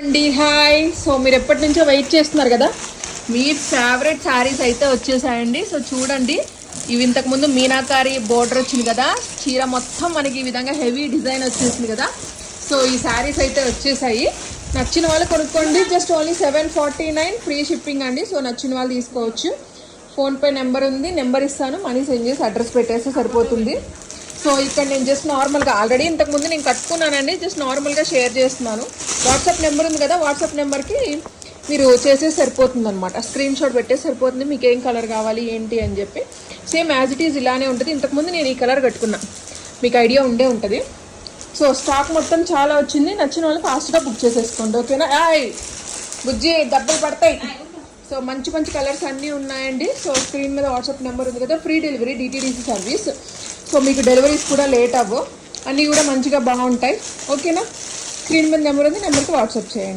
అండి hi. So మీరు ఎప్పటి నుంచో వెయిట్ చేస్తున్నారు కదా, మీ ఫేవరెట్ శారీస్ అయితే వచ్చేసాయండి. సో చూడండి, ఇవి ఇంతకుముందు మీనాకారి బోర్డర్ వచ్చింది కదా, చీర మొత్తం మనకి ఈ విధంగా హెవీ డిజైన్ వచ్చేసింది కదా. సో ఈ శారీస్ అయితే వచ్చేసాయి. నచ్చిన వాళ్ళు కొనుక్కోండి. జస్ట్ ఓన్లీ 749 ఫ్రీ షిప్పింగ్ అండి. సో నచ్చిన వాళ్ళు తీసుకోవచ్చు. ఫోన్పే నెంబర్ ఉంది, నెంబర్ ఇస్తాను, మనీ సెండ్ చేసి అడ్రస్ పెట్టేస్తే సరిపోతుంది. సో ఇక్కడ నేను జస్ట్ నార్మల్గా ఆల్రెడీ ఇంతకుముందు నేను కట్టుకున్నానండి, జస్ట్ నార్మల్గా షేర్ చేస్తున్నాను. వాట్సాప్ నెంబర్ ఉంది కదా, వాట్సాప్ నెంబర్కి మీరు చేసేసి సరిపోతుంది అనమాట. స్క్రీన్ షాట్ పెట్టేసి సరిపోతుంది, మీకు ఏం కలర్ కావాలి ఏంటి అని చెప్పి. సేమ్ యాజ్ ఇట్ ఈజ్ ఇలానే ఉంటుంది. ఇంతకుముందు నేను ఈ కలర్ కట్టుకున్నా, మీకు ఐడియా ఉండే ఉంటుంది. సో స్టాక్ మొత్తం చాలా వచ్చింది. నచ్చిన వాళ్ళు ఫాస్ట్గా బుక్ చేసేసుకోండి, ఓకేనా. బుజ్జి డబ్బులు పడతాయి. సో మంచి మంచి కలర్స్ అన్నీ ఉన్నాయండి. సో స్క్రీన్ మీద వాట్సాప్ నెంబర్ ఉంది కదా, free delivery DTDC service. So మీకు డెలివరీస్ కూడా లేట్ అవ్వవు, అన్నీ కూడా మంచిగా బాగుంటాయి, ఓకేనా. స్క్రీన్ మీద నెంబర్ ఉంది, నెంబర్కి వాట్సాప్ చేయండి.